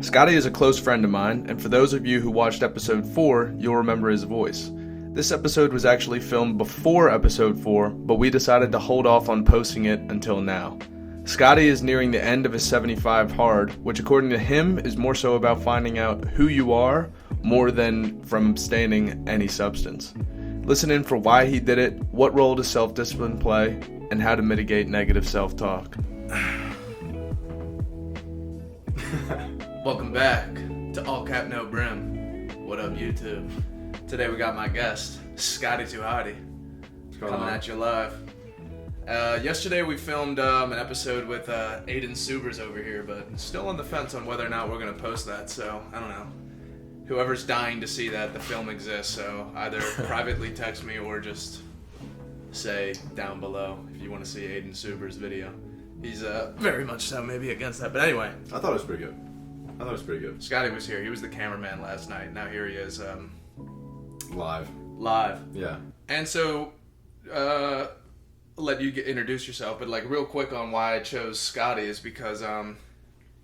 Scottie is a close friend of mine, and for those of you who watched episode 4, you'll remember his voice. This episode was actually filmed before episode 4, but we decided to hold off on posting it until now. Scottie is nearing the end of his 75 hard, which according to him is more so about finding out who you are more than from abstaining any substance. Listen in for why he did it, what role does self-discipline play, and how to mitigate negative self-talk. Welcome back to All Cap No Brim. What up, YouTube? Today we got my guest, Scottie coming at you live. Yesterday we filmed an episode with Aiden Subers over here, but still on the fence on whether or not we're going to post that, so I don't know. Whoever's dying to see that, the film exists, so either privately text me or just say down below if you want to see Aiden Subers' video. He's very much so maybe against that, but anyway. I thought it was pretty good. Scottie was here. He was the cameraman last night. Now here he is. Live. Yeah. And so, let you introduce yourself, but like real quick on why I chose Scottie is because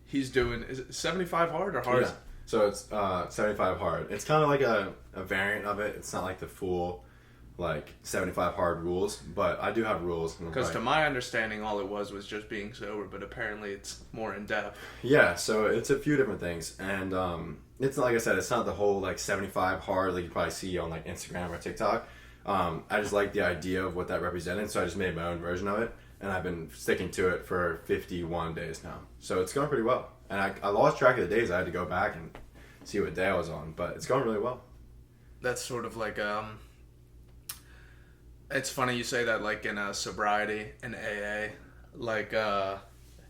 he's doing, is it 75 hard or hard? Yeah. So it's 75 hard. It's kind of like a variant of it. It's not like the full like 75 hard rules, but I do have rules. Because to my understanding, all it was just being sober, but apparently it's more in depth. Yeah, so it's a few different things, and it's like I said, it's not the whole like 75 hard like you probably see on like Instagram or TikTok. I just like the idea of what that represented, so I just made my own version of it, and I've been sticking to it for 51 days now. So it's going pretty well, and I lost track of the days. I had to go back and see what day I was on, but it's going really well. That's sort of like it's funny you say that, like in sobriety and AA, like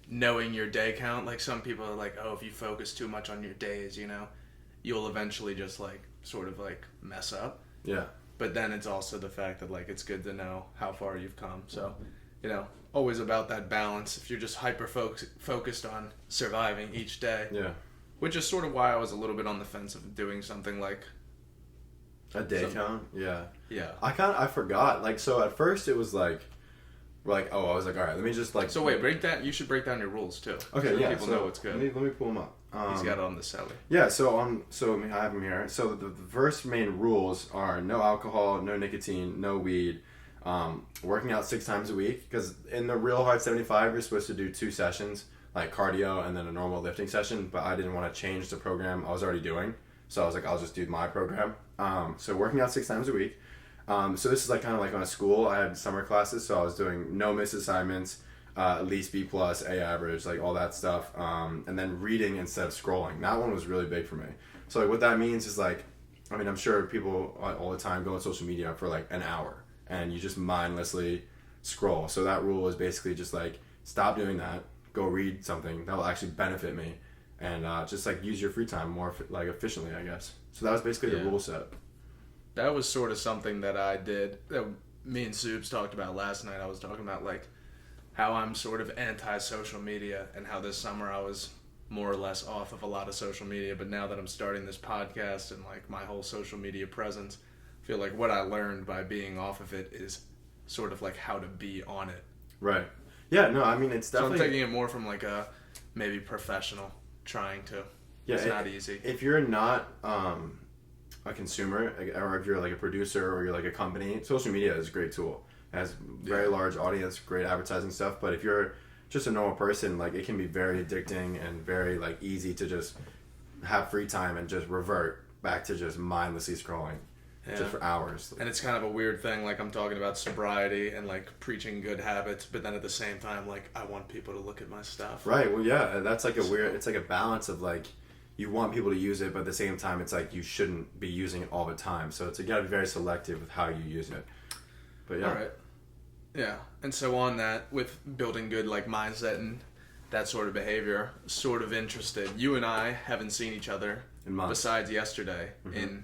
knowing your day count. Like some people are like, oh, if you focus too much on your days, you know, you'll eventually just like sort of like mess up. Yeah. But then it's also the fact that like it's good to know how far you've come. So, you know, always about that balance. If you're just hyper focused on surviving each day. Yeah. Which is sort of why I was a little bit on the fence of doing something like a day count. Yeah. Yeah. I forgot. Like, so at first it was like oh, I was like, all right, let me just like. So wait, you should break down your rules too. Okay, so yeah. People know what's good. Let me pull them up. He's got it on the celly. Yeah. So I have them here. So the first main rules are no alcohol, no nicotine, no weed, working out 6 times a week. Because in the real hard 75, you're supposed to do 2 sessions, like cardio and then a normal lifting session. But I didn't want to change the program I was already doing, so I was like, I'll just do my program. So working out 6 times a week. So this is like kind of like on a school. I had summer classes, so I was doing no missed assignments, at least B+, A average, like all that stuff. And then reading instead of scrolling. That one was really big for me. So like what that means is like, I mean, I'm sure people all the time go on social media for like an hour and you just mindlessly scroll. So that rule is basically just like, stop doing that, go read something that will actually benefit me, and just like use your free time more like efficiently, I guess. So that was basically the rule set. That was sort of something that I did, that me and Subes talked about last night. I was talking about like how I'm sort of anti-social media and how this summer I was more or less off of a lot of social media, but now that I'm starting this podcast and like my whole social media presence, I feel like what I learned by being off of it is sort of like how to be on it. Right. Yeah, no, I mean, it's definitely... So I'm taking it more from like a maybe professional trying to. Yeah, it's not easy. If you're not a consumer, or if you're like a producer or you're like a company, social media is a great tool. It has very large audience, great advertising stuff. But if you're just a normal person, like it can be very addicting and very like easy to just have free time and just revert back to just mindlessly scrolling just for hours. And it's kind of a weird thing. Like I'm talking about sobriety and like preaching good habits, but then at the same time, like I want people to look at my stuff. Right. Well, yeah, that's like a weird. It's like a balance of like. You want people to use it, but at the same time, it's like you shouldn't be using it all the time. So you got to be very selective with how you use it. But yeah. All right. Yeah. And so on that, with building good like mindset and that sort of behavior, sort of interested. You and I haven't seen each other in months. Besides yesterday in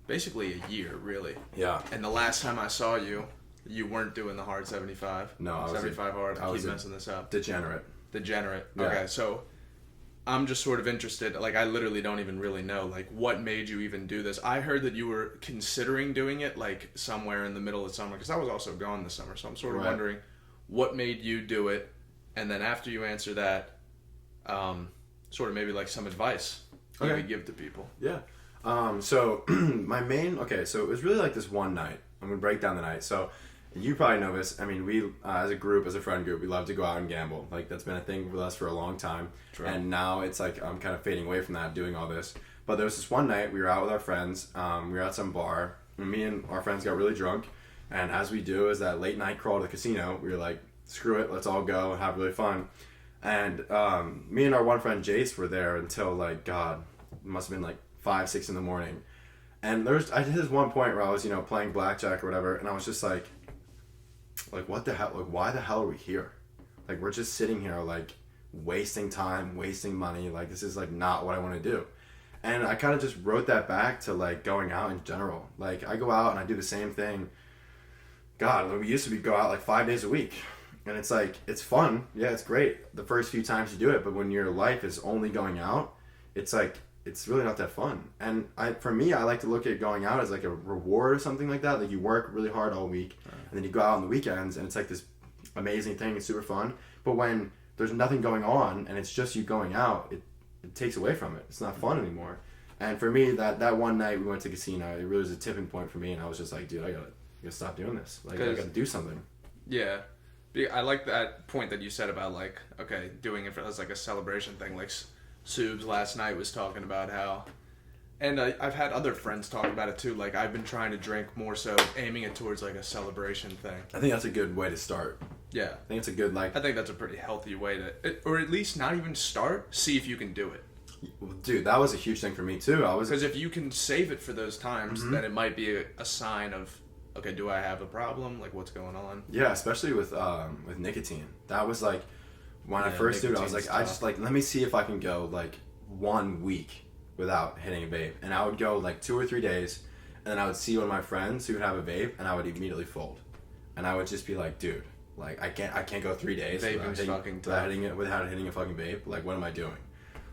basically a year, really. Yeah. And the last time I saw you, you weren't doing the hard 75. No, I was 75 hard. I keep messing this up. Degenerate. Yeah. Okay, so I'm just sort of interested. Like, I literally don't even really know, like, what made you even do this? I heard that you were considering doing it, like, somewhere in the middle of summer, because I was also gone this summer, so I'm sort of wondering what made you do it, and then after you answer that, sort of maybe like some advice you could give to people. Yeah. So my main, so it was really like this one night. I'm going to break down the night. So you probably know this. I mean, we, as a group, as a friend group, we love to go out and gamble. Like, that's been a thing with us for a long time. True. And now it's like, I'm kind of fading away from that, doing all this. But there was this one night, we were out with our friends. We were at some bar. And me and our friends got really drunk. And as we do, as that late night crawl to the casino, we were like, screw it, let's all go and have really fun. And me and our one friend, Jace, were there until, like, God, it must have been like 5, 6 in the morning. And I hit this one point where I was, playing blackjack or whatever, and I was just like, what the hell? Like, why the hell are we here? Like, we're just sitting here, like, wasting time, wasting money. Like, this is, like, not what I want to do. And I kind of just wrote that back to, like, going out in general. Like, I go out and I do the same thing. God, we used to go out, like, 5 days a week. And it's, like, it's fun. Yeah, it's great the first few times you do it. But when your life is only going out, it's, like, it's really not that fun. And for me, I like to look at going out as like a reward or something like that. Like, you work really hard all week, and then you go out on the weekends, and it's like this amazing thing. It's super fun. But when there's nothing going on and it's just you going out, it takes away from it. It's not fun anymore. And for me, that one night we went to casino, it really was a tipping point for me. And I was just like, dude, I gotta stop doing this. Like, I gotta do something. Yeah. I like that point that you said about, like, okay, doing it as like a celebration thing. Like, Subs last night was talking about how, and I've had other friends talk about it too, like, I've been trying to drink more so aiming it towards like a celebration thing. I think that's a good way to start. Yeah. I think it's a good, like, I think that's a pretty healthy way to, or at least not even start, see if you can do it. Dude, that was a huge thing for me too. Because if you can save it for those times, then it might be a sign of, okay, do I have a problem? Like, what's going on? Yeah, especially with nicotine. That was like, when I first did it, I was like, let me see if I can go like 1 week without hitting a vape. And I would go like 2 or 3 days, and then I would see one of my friends who would have a vape, and I would immediately fold. And I would just be like, dude, like, I can't go 3 days without hitting a fucking vape. Like, what am I doing?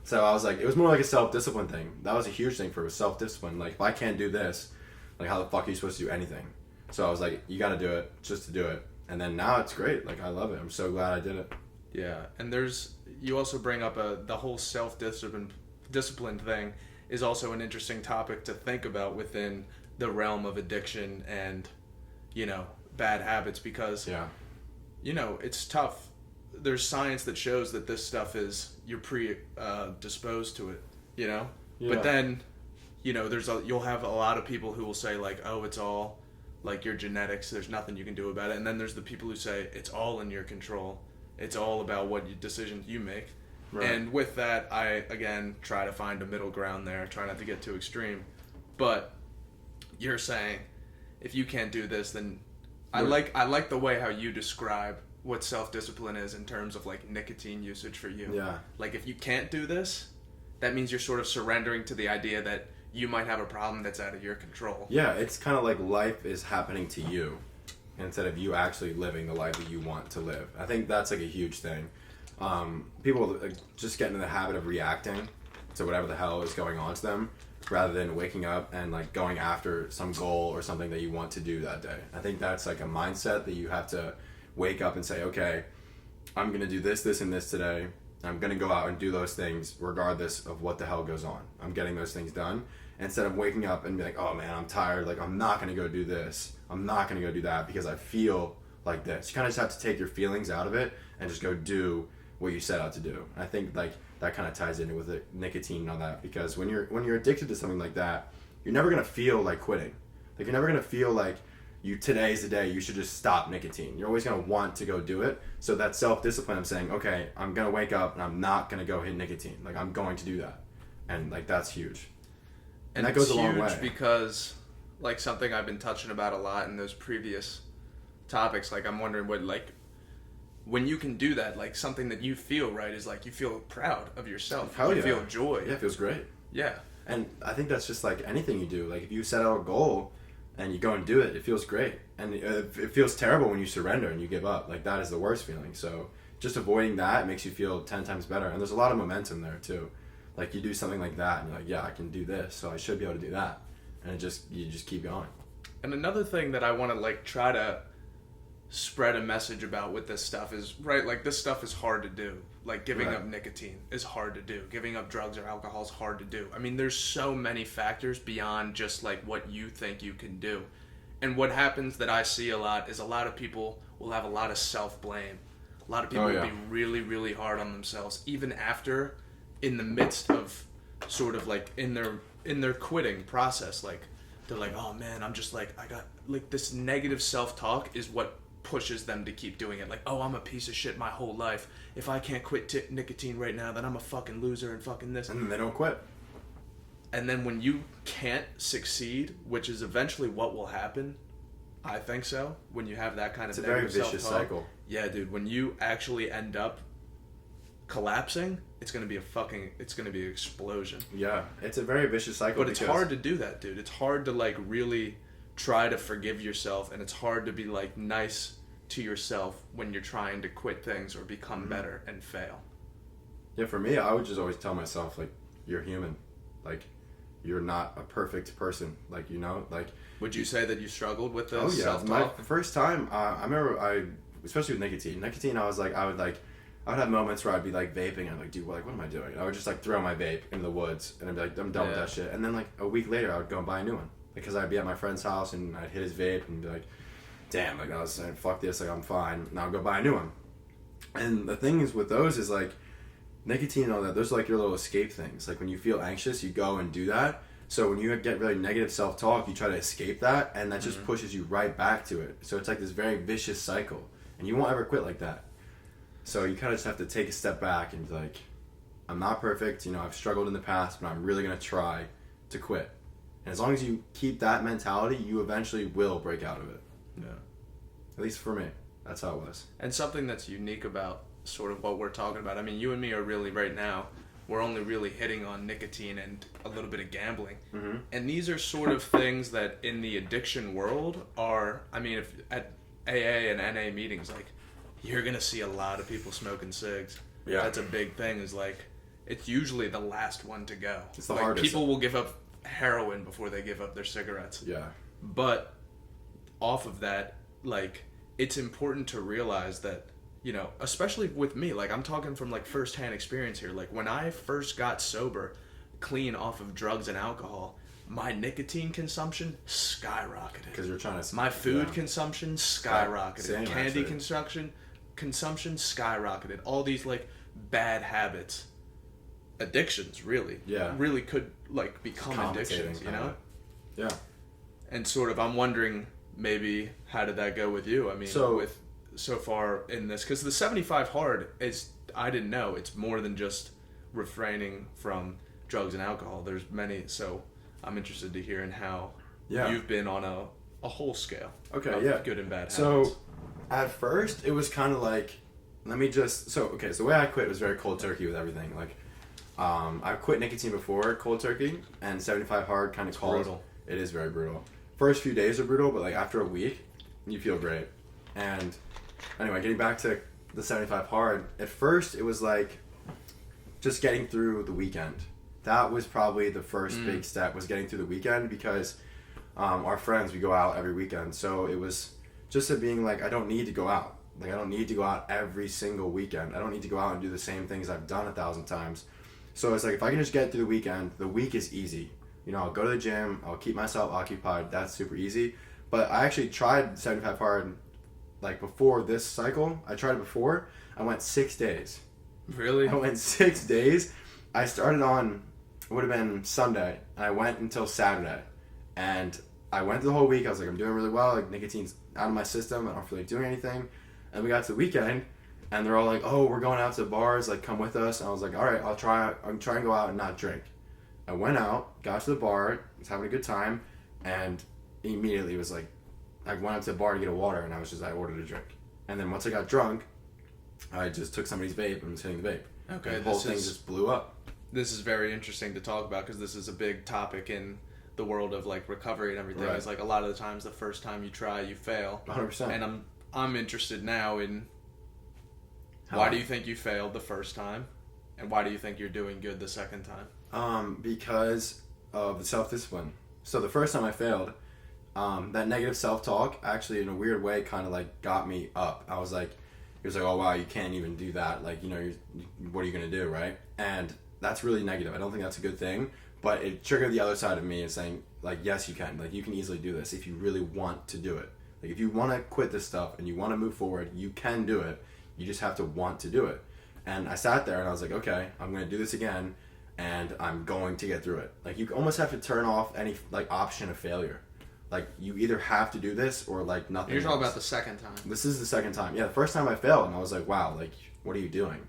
So I was like, it was more like a self-discipline thing. That was a huge thing for self-discipline. Like, if I can't do this, like, how the fuck are you supposed to do anything? So I was like, you gotta do it just to do it. And then now it's great. Like, I love it. I'm so glad I did it. Yeah, and you also bring up the whole discipline thing is also an interesting topic to think about within the realm of addiction and, bad habits, because, it's tough. There's science that shows that this stuff you're predisposed to it, Yeah. But then, you'll have a lot of people who will say, like, oh, it's all, like, your genetics, there's nothing you can do about it. And then there's the people who say it's all in your control. It's all about what decisions you make. Right. And with that, I, again, try to find a middle ground there. Try not to get too extreme. But you're saying, if you can't do this, then I like the way how you describe what self-discipline is in terms of, like, nicotine usage for you. Yeah. Like, if you can't do this, that means you're sort of surrendering to the idea that you might have a problem that's out of your control. Yeah, it's kind of like life is happening to you, instead of you actually living the life that you want to live. I think that's like a huge thing. People just get into the habit of reacting to whatever the hell is going on to them, rather than waking up and like going after some goal or something that you want to do that day. I think that's like a mindset that you have to wake up and say, okay, I'm going to do this, this, and this today. I'm going to go out and do those things regardless of what the hell goes on. I'm getting those things done. Instead of waking up and be like, oh man, I'm tired, like, I'm not going to go do this. I'm not going to go do that because I feel like this. You kind of just have to take your feelings out of it and just go do what you set out to do. And I think like that kind of ties in with the nicotine and all that, because when you're addicted to something like that, you're never going to feel like quitting. Like, you're never going to feel like today's the day you should just stop nicotine. You're always going to want to go do it. So that self-discipline of saying, okay, I'm going to wake up and I'm not going to go hit nicotine. Like, I'm going to do that. And like, that's huge. And that goes a long way. Because, like, something I've been touching about a lot in those previous topics, like, I'm wondering what, like, when you can do that, like, something that you feel, right, is like you feel proud of yourself. Hell you yeah. feel joy. Yeah, it feels great. Yeah. And I think that's just like anything you do. Like, if you set out a goal and you go and do it, it feels great. And it feels terrible when you surrender and you give up. Like, that is the worst feeling. So just avoiding that makes you feel 10 times better. And there's a lot of momentum there, too. Like, you do something like that, and you're like, yeah, I can do this, so I should be able to do that. And you just keep going. And another thing that I want to, like, try to spread a message about with this stuff is, right, like this stuff is hard to do. Like giving Right. up nicotine is hard to do. Giving up drugs or alcohol is hard to do. I mean, there's so many factors beyond just like what you think you can do. And what happens that I see a lot is a lot of people will have a lot of self-blame. A lot of people will be really, really hard on themselves, even after, in the midst of sort of like in their quitting process. Like they're like, oh man, I'm just like, I got like this negative self-talk is what pushes them to keep doing it. Like, oh, I'm a piece of shit my whole life. If I can't quit nicotine right now, then I'm a fucking loser and fucking this. And then they don't quit. And then when you can't succeed, which is eventually what will happen, I think so, when you have that kind of negative self-talk. It's a very vicious cycle. Yeah, dude, when you actually end up collapsing, it's going to be an explosion. Yeah, it's a very vicious cycle. But it's hard to do that, dude. It's hard to like really try to forgive yourself, and it's hard to be like nice to yourself when you're trying to quit things or become better and fail. Yeah, for me, I would just always tell myself, like, you're human. Like, you're not a perfect person. Like, you know, like... Would you say that you struggled with this? Oh, yeah. Self-talk? My first time, I remember especially with nicotine, I would have moments where I'd be, like, vaping, and I'm like, dude, what am I doing? And I would just, like, throw my vape into the woods, and I'd be like, I'm done with that shit. And then, like, a week later, I would go and buy a new one. Because I'd be at my friend's house, and I'd hit his vape, and be like, damn, like, I was saying, fuck this, like, I'm fine. Now I'll go buy a new one. And the thing is with those is, like, nicotine and all that, those are, like, your little escape things. Like, when you feel anxious, you go and do that. So when you get really negative self-talk, you try to escape that, and that just pushes you right back to it. So it's like this very vicious cycle, and you won't ever quit like that. So you kind of just have to take a step back and be like, I'm not perfect, you know, I've struggled in the past, but I'm really going to try to quit. And as long as you keep that mentality, you eventually will break out of it. Yeah. At least for me, that's how it was. And something that's unique about sort of what we're talking about, I mean, you and me are really, right now, we're only really hitting on nicotine and a little bit of gambling. Mm-hmm. And these are sort of things that in the addiction world are, I mean, if at AA and NA meetings, like, you're going to see a lot of people smoking cigs. Yeah. That's a big thing, is like, it's usually the last one to go. It's the like, hardest. People will give up heroin before they give up their cigarettes. Yeah. But off of that, like, it's important to realize that, you know, especially with me, like, I'm talking from, like, firsthand experience here. Like, when I first got sober, clean off of drugs and alcohol, my nicotine consumption skyrocketed. Because you're trying to... My food consumption skyrocketed. Same, Candy actually. consumption skyrocketed. All these, like, bad habits, addictions, really. Yeah. Really could, like, become addictions, you know? Yeah. And sort of, I'm wondering, maybe, how did that go with you? I mean, with so far in this, because the 75 hard is, I didn't know, it's more than just refraining from drugs and alcohol. There's many, so I'm interested to hear in how you've been on a whole scale. Okay, of good and bad habits. So at first it was kind of like, so the way I quit was very cold turkey with everything. Like, I quit nicotine before cold turkey, and 75 hard kind of calls. Brutal. It is very brutal. First few days are brutal, but like after a week, you feel great. And anyway, getting back to the 75 hard, at first it was like just getting through the weekend. That was probably the first big step, was getting through the weekend, because our friends, we go out every weekend. So it was just it being like, I don't need to go out. Like, I don't need to go out every single weekend. I don't need to go out and do the same things I've done 1,000 times. So it's like, if I can just get through the weekend, the week is easy. You know, I'll go to the gym, I'll keep myself occupied. That's super easy. But I actually tried 75 hard, like, before this cycle. I tried it before. I went 6 days. Really? I went 6 days. I started on, it would have been Sunday, and I went until Saturday. And I went the whole week. I was like, I'm doing really well. Like, nicotine's out of my system. I don't feel like doing anything. And we got to the weekend, and they're all like, oh, we're going out to bars. Like, come with us. And I was like, all right, I'm trying to go out and not drink. I went out, got to the bar, was having a good time, and immediately was like, I went up to the bar to get a water, and I ordered a drink. And then once I got drunk, I just took somebody's vape and was hitting the vape. Okay, and the whole thing just blew up. This is very interesting to talk about, because this is a big topic in the world of, like, recovery and everything. Right. It's like, a lot of the times the first time you try, you fail. 100%. And I'm interested now in why do you think you failed the first time, and why do you think you're doing good the second time? Because of the self-discipline. So the first time I failed, that negative self-talk actually in a weird way kind of like got me up. I was like, he was like, oh wow, you can't even do that. Like, you know, what are you going to do, right? And that's really negative. I don't think that's a good thing, but it triggered the other side of me and saying like, yes, you can. Like, you can easily do this if you really want to do it. Like, if you want to quit this stuff and you want to move forward, you can do it. You just have to want to do it. And I sat there and I was like, okay, I'm going to do this again and I'm going to get through it. Like, you almost have to turn off any like option of failure. Like, you either have to do this or like nothing. You're talking about the second time. This is the second time. Yeah, the first time I failed and I was like, wow, like, what are you doing?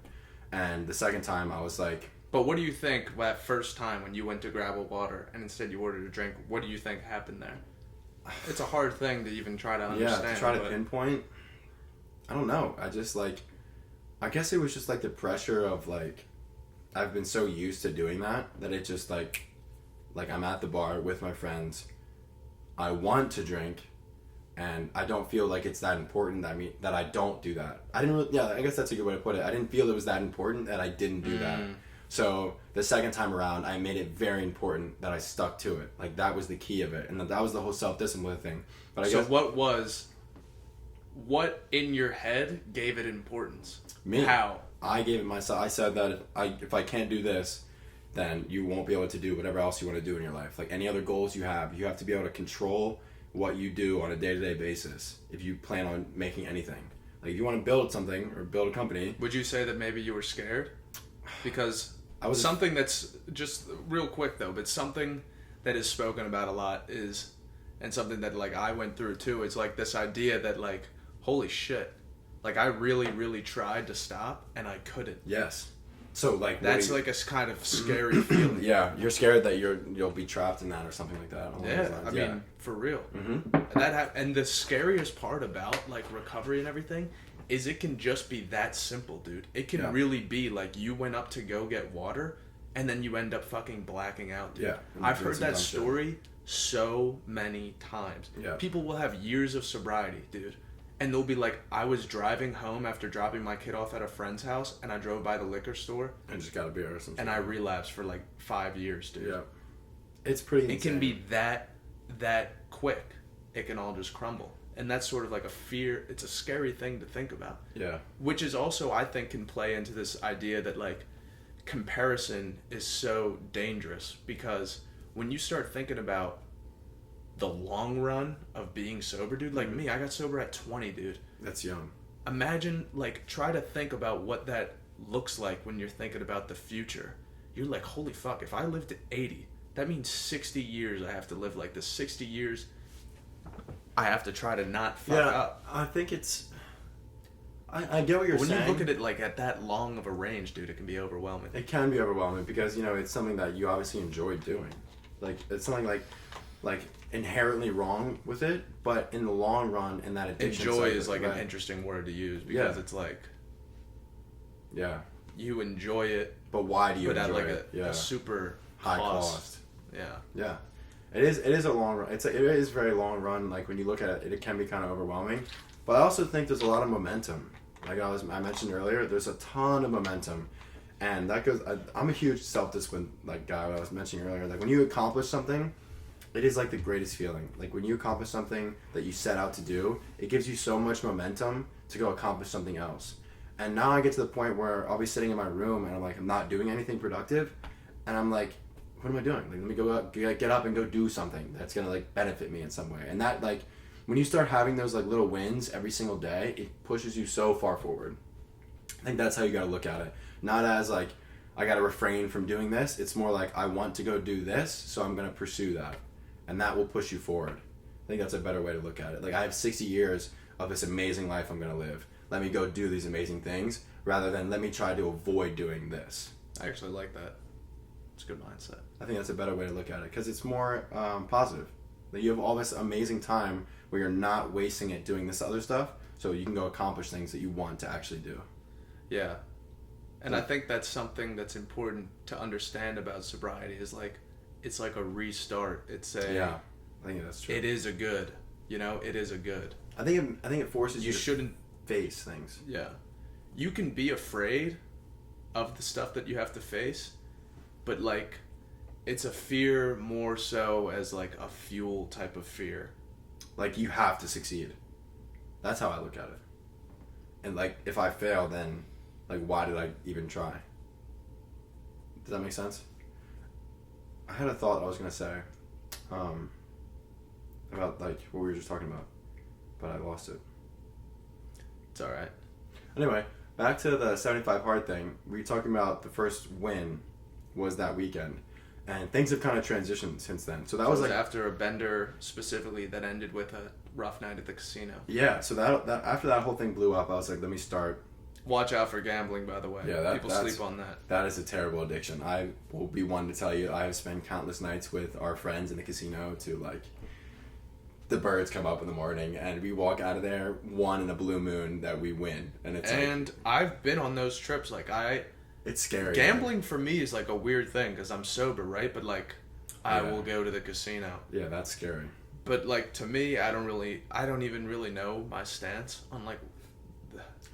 And the second time I was like... But what do you think that first time when you went to grab a water and instead you ordered a drink, what do you think happened there? It's a hard thing to even try to understand. Yeah, to try to pinpoint. I don't know. I just like... I guess it was just like the pressure of like... I've been so used to doing that it just like I'm at the bar with my friends. I want to drink, and I don't feel like it's that important that I don't do that. I didn't really, yeah, I guess that's a good way to put it. I didn't feel it was that important that I didn't do that. So the second time around, I made it very important that I stuck to it. Like, that was the key of it, and that was the whole self-discipline thing. But I guess, what in your head gave it importance? Me. How? I gave it myself. I said that if I can't do this, then you won't be able to do whatever else you want to do in your life. Like, any other goals you have to be able to control what you do on a day-to-day basis if you plan on making anything. Like, if you want to build something or build a company... Would you say that maybe you were scared? Because something that's just real quick though, but something that is spoken about a lot is, and something that like I went through too, it's like this idea that like, holy shit, like I really, really tried to stop and I couldn't. Yes. So like that's like a kind of scary feeling. Yeah, you're scared that you'll be trapped in that or something like that. Yeah, I mean, for real. Mm-hmm. And the scariest part about like recovery and everything is it can just be that simple, dude. It can really be like you went up to go get water and then you end up fucking blacking out, dude. Yeah, I've heard that story so many times. Yeah, people will have years of sobriety, dude. And they'll be like, I was driving home after dropping my kid off at a friend's house, and I drove by the liquor store. And just got a beer or something. And I relapsed for like 5 years, dude. Yeah. It's pretty insane. It can be that quick. It can all just crumble. And that's sort of like a fear. It's a scary thing to think about. Yeah. Which is also, I think, can play into this idea that like comparison is so dangerous. Because when you start thinking about the long run of being sober, dude, like me, I got sober at 20, dude. That's young. Imagine, like, try to think about what that looks like when you're thinking about the future. You're like, holy fuck, if I lived to 80, that means 60 years I have to live like this. 60 years I have to try to not fuck up. I think it's... I get what you're saying. When you look at it like at that long of a range, dude, it can be overwhelming. It can be overwhelming because, you know, it's something that you obviously enjoy doing. Like, it's something like inherently wrong with it, but in the long run, in that addiction enjoy is like an interesting word to use because it's like, you enjoy it, but why do you enjoy it? But at like a super high cost. Yeah. It is a long run. It is very long run. Like, when you look at it, it can be kind of overwhelming. But I also think there's a lot of momentum. Like I mentioned earlier, there's a ton of momentum, and that goes. I'm a huge self-discipline like guy. I was mentioning earlier. Like, when you accomplish something, it is like the greatest feeling. Like, when you accomplish something that you set out to do, it gives you so much momentum to go accomplish something else. And now I get to the point where I'll be sitting in my room and I'm not doing anything productive, and I'm like, what am I doing? Like, let me go out, get up and go do something that's gonna like benefit me in some way. And that, like, when you start having those like little wins every single day, it pushes you so far forward. I think that's how you gotta look at it. Not as like, I gotta refrain from doing this. It's more like, I want to go do this, so I'm gonna pursue that. And that will push you forward. I think that's a better way to look at it. Like, I have 60 years of this amazing life I'm going to live. Let me go do these amazing things, rather than let me try to avoid doing this. I actually like that. It's a good mindset. I think that's a better way to look at it, because it's more positive. That you have all this amazing time where you're not wasting it doing this other stuff, so you can go accomplish things that you want to actually do. Yeah. And I think that's something that's important to understand about sobriety is like, it's like a restart. It's a... Yeah, I think that's true. It is a good. You know, it is a good. I think it forces you to shouldn't face things. Yeah. You can be afraid of the stuff that you have to face, but like, it's a fear more so as like a fuel type of fear. Like, you have to succeed. That's how I look at it. And, like, if I fail, then, like, why did I even try? Does that make sense? I had a thought I was going to say about, like, what we were just talking about, but I lost it. It's all right. Anyway, back to the 75 hard thing. We were talking about the first win was that weekend, and things have kind of transitioned since then. So that was like after a bender specifically that ended with a rough night at the casino. Yeah, so that after that whole thing blew up, I was like, let me start. Watch out for gambling, by the way. Yeah, people sleep on that. That is a terrible addiction. I will be one to tell you, I have spent countless nights with our friends in the casino to, like, the birds come up in the morning and we walk out of there one in a blue moon that we win, and it's and like, I've been on those trips. Like, it's scary. Gambling for me is like a weird thing because I'm sober, right? But like, I will go to the casino. Yeah, that's scary. But like, to me, I don't even really know my stance on, like,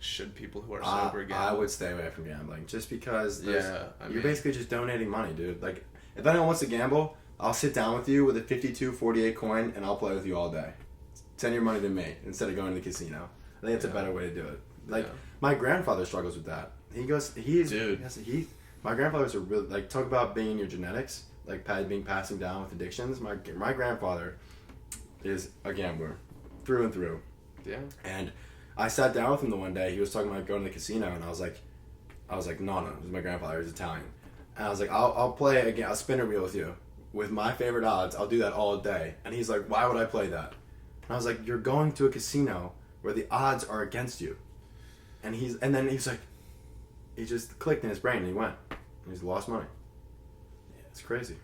should people who are sober gamble. I would stay away from gambling just because you're basically just donating money, dude. Like, if anyone wants to gamble, I'll sit down with you with a 52.48 coin and I'll play with you all day. Send your money to me instead of going to the casino. I think it's a better way to do it. Like, my grandfather struggles with that. My grandfathers are really, like, talk about being in your genetics, like being passing down with addictions. My grandfather is a gambler through and through. Yeah. And I sat down with him the one day. He was talking about going to the casino, and I was like, no. This is my grandfather. He's Italian, and I was like, I'll play again. I'll spin a wheel with you, with my favorite odds. I'll do that all day. And he's like, why would I play that? And I was like, you're going to a casino where the odds are against you. And then he's like, he just clicked in his brain and he went. And he's lost money. Yeah, it's crazy.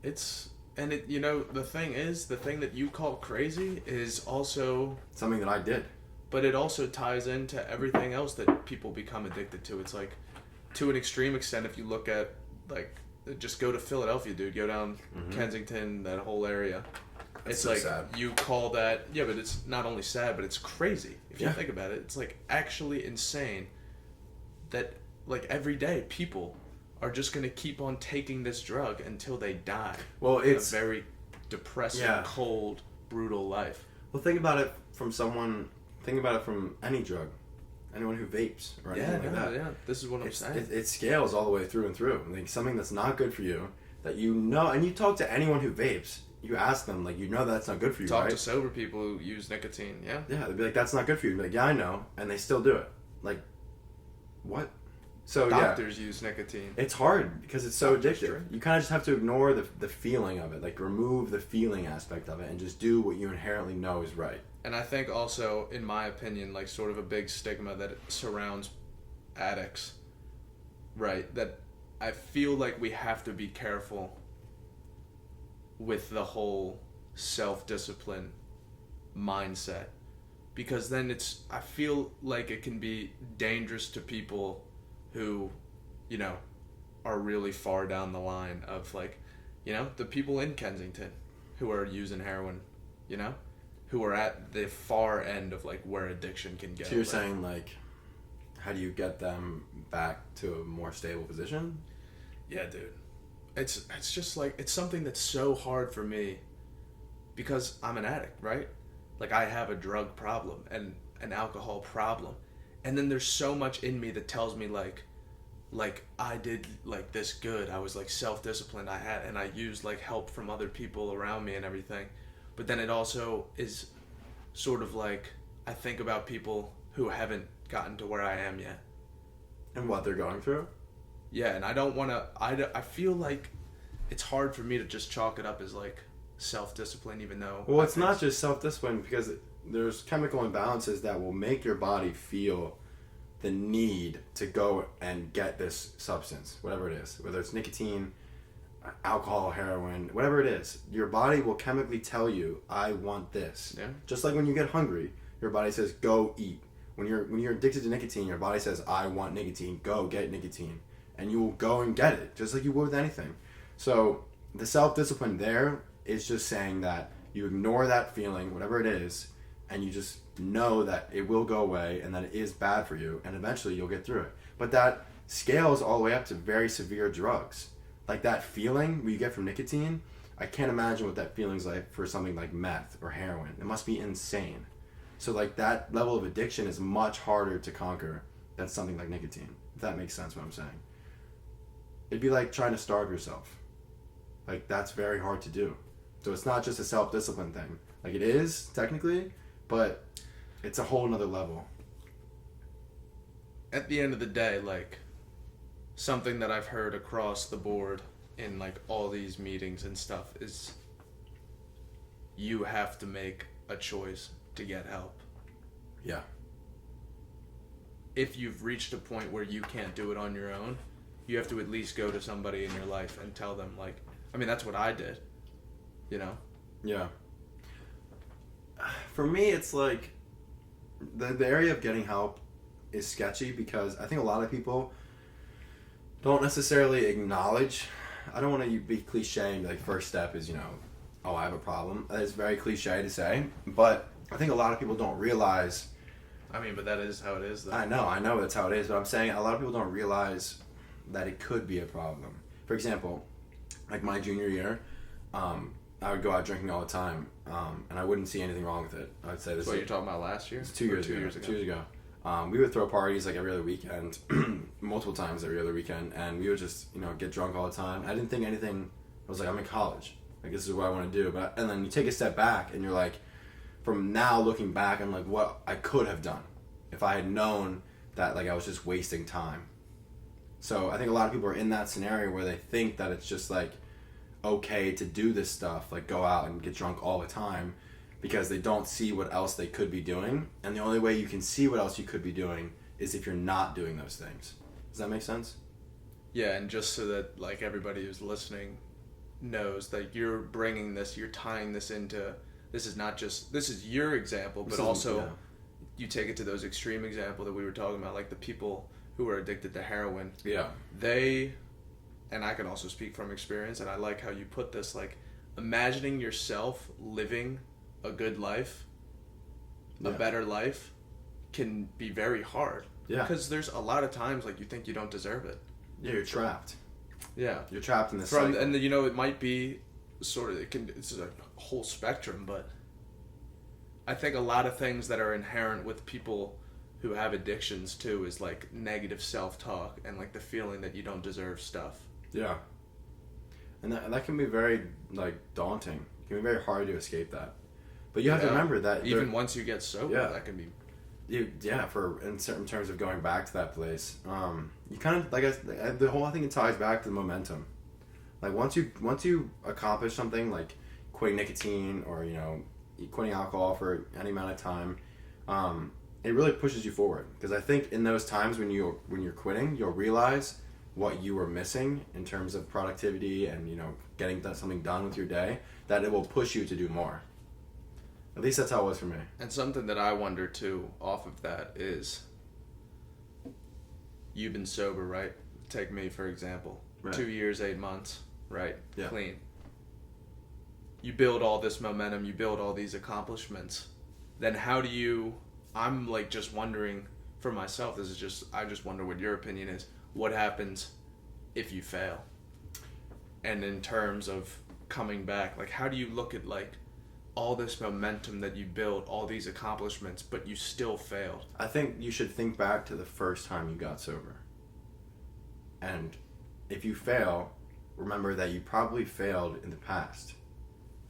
The thing that you call crazy is also something that I did. But it also ties into everything else that people become addicted to. It's like, to an extreme extent, if you look at, like, just go to Philadelphia, dude. Go down Kensington, that whole area. It's so like, sad. You call that... Yeah, but it's not only sad, but it's crazy. If you think about it, it's, like, actually insane that, like, every day people are just going to keep on taking this drug until they die. Well, it's a very depressing, cold, brutal life. Well, think about it from any drug. Anyone who vapes or anything like that. Yeah, this is what I'm saying. It scales all the way through and through. Like, something that's not good for you, that you know, and you talk to anyone who vapes, you ask them, like, you know that's not good for you, Talk right? to sober people who use nicotine, yeah? Yeah, they'd be like, that's not good for you. You'd be like, yeah, I know, and they still do it. Like, what? So, Doctors use nicotine. It's hard because it's so addictive. You kind of just have to ignore the feeling of it, like, remove the feeling aspect of it and just do what you inherently know is right. And I think also, in my opinion, like, sort of a big stigma that surrounds addicts, right? That I feel like we have to be careful with the whole self-discipline mindset. Because then I feel like it can be dangerous to people who, are really far down the line of, like, the people in Kensington who are using heroin, who are at the far end of, like, where addiction can go. So you're saying, like, how do you get them back to a more stable position? Yeah, dude. It's just, like, it's something that's so hard for me because I'm an addict, right? Like, I have a drug problem and an alcohol problem. And then there's so much in me that tells me, like I did, like, this good. I was, like, self-disciplined. And I used, like, help from other people around me and everything. But then it also is sort of like, I think about people who haven't gotten to where I am yet. And what they're going through? Yeah, and I don't want to... I feel like it's hard for me to just chalk it up as, like, self-discipline, even though... Well, it's not just self-discipline, because there's chemical imbalances that will make your body feel the need to go and get this substance, whatever it is. Whether it's nicotine, alcohol, heroin, whatever it is, your body will chemically tell you, I want this. Yeah. Just like when you get hungry, your body says, go eat. When you're addicted to nicotine, your body says, I want nicotine, go get nicotine. And you will go and get it, just like you would with anything. So the self-discipline there is just saying that you ignore that feeling, whatever it is, and you just know that it will go away and that it is bad for you, and eventually you'll get through it. But that scales all the way up to very severe drugs. Like that feeling we get from nicotine, I can't imagine what that feeling's like for something like meth or heroin. It must be insane. So like that level of addiction is much harder to conquer than something like nicotine. If that makes sense what I'm saying. It'd be like trying to starve yourself. Like that's very hard to do. So it's not just a self-discipline thing. Like it is technically, but it's a whole nother level. At the end of the day, like something that I've heard across the board in like all these meetings and stuff is you have to make a choice to get help. Yeah. If you've reached a point where you can't do it on your own, you have to at least go to somebody in your life and tell them, like, I mean, that's what I did, you know? Yeah. For me, it's like the area of getting help is sketchy because I think a lot of people don't necessarily acknowledge. I don't want to be cliche and like first step is, oh, I have a problem. That is very cliche to say, but I think a lot of people don't realize. I mean, but that is how it is, though. I know that's how it is, but I'm saying a lot of people don't realize that it could be a problem. For example, like my junior year, I would go out drinking all the time, and I wouldn't see anything wrong with it. I'd say this. What you're talking about last year? It's 2 years ago. 2 years ago. We would throw parties like every other weekend, multiple times every other weekend, and we would just get drunk all the time. I didn't think anything. I was like, I'm in college. Like this is what I want to do. And then you take a step back, and you're like, from now looking back, I'm like, what I could have done if I had known that like I was just wasting time. So I think a lot of people are in that scenario where they think that it's just like okay to do this stuff, like go out and get drunk all the time, because they don't see what else they could be doing. And the only way you can see what else you could be doing is if you're not doing those things. Does that make sense? Yeah, and just so that like everybody who's listening knows that you're bringing this, you're tying this into, this is your example, but also you take it to those extreme examples that we were talking about, like the people who are addicted to heroin. Yeah. And I can also speak from experience, and I like how you put this, like imagining yourself living a good life, a better life, can be very hard. Yeah. Because there's a lot of times like you think you don't deserve it. Yeah, you're trapped. Yeah. You're trapped in this cycle. And it might be it's a whole spectrum, but I think a lot of things that are inherent with people who have addictions too is like negative self-talk and like the feeling that you don't deserve stuff. Yeah. And that can be very like daunting. It can be very hard to escape that. But you have to remember that even once you get sober, that can be. For in certain terms of going back to that place, you kind of the whole thing ties back to the momentum. Like once you accomplish something like quitting nicotine or quitting alcohol for any amount of time, it really pushes you forward. Because I think in those times when you're quitting, you'll realize what you were missing in terms of productivity and getting something done with your day. That it will push you to do more. At least that's how it was for me. And something that I wonder too off of that is, you've been sober, right? Take me for example. Right. 2 years, 8 months, right? Yeah. Clean. You build all this momentum, you build all these accomplishments. Then how do you, I'm like just wondering for myself, I just wonder what your opinion is. What happens if you fail? And in terms of coming back, like how do you look at like all this momentum that you built, all these accomplishments, but you still failed? I think you should think back to the first time you got sober. And if you fail, remember that you probably failed in the past.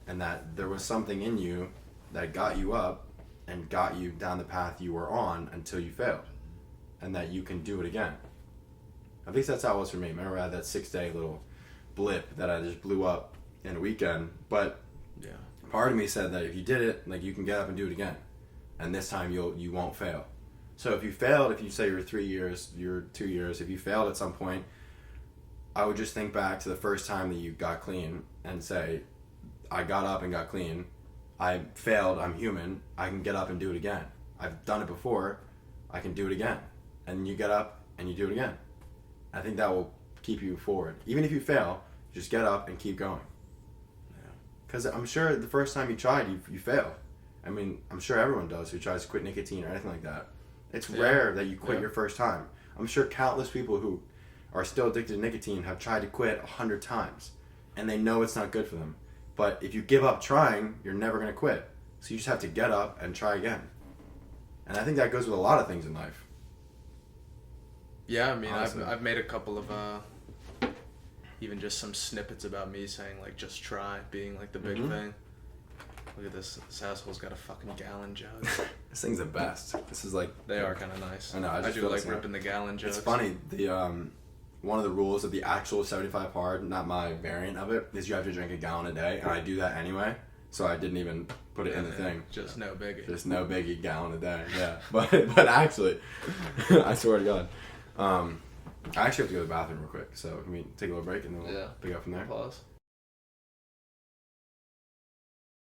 And that there was something in you that got you up and got you down the path you were on until you failed. And that you can do it again. At least that's how it was for me. Remember I had that 6-day little blip that I just blew up in a weekend. But yeah. Part of me said that if you did it, like you can get up and do it again, and this time you won't fail. So if you failed, if you say you're 3 years, you're 2 years, if you failed at some point, I would just think back to the first time that you got clean and say, I got up and got clean. I failed. I'm human. I can get up and do it again. I've done it before. I can do it again. And you get up and you do it again. I think that will keep you forward. Even if you fail, just get up and keep going. Because I'm sure the first time you tried, you failed. I mean, I'm sure everyone does who tries to quit nicotine or anything like that. It's rare that you quit your first time. I'm sure countless people who are still addicted to nicotine have tried to quit 100 times. And they know it's not good for them. But if you give up trying, you're never going to quit. So you just have to get up and try again. And I think that goes with a lot of things in life. Yeah, I mean, I've made a couple of even just some snippets about me saying like just try being like the big thing. Look at this asshole's got a fucking gallon jug. This thing's the best. This is like they are kind of nice. I know. I do like ripping the gallon jugs. It's funny. The one of the rules of the actual 75 hard, not my variant of it, is you have to drink a gallon a day, and I do that anyway. So I didn't even put it in the thing. Just no biggie. Just no biggie, gallon a day. Yeah, but actually, I swear to God, I actually have to go to the bathroom real quick. So can we take a little break and then we'll pick up from there? Pause.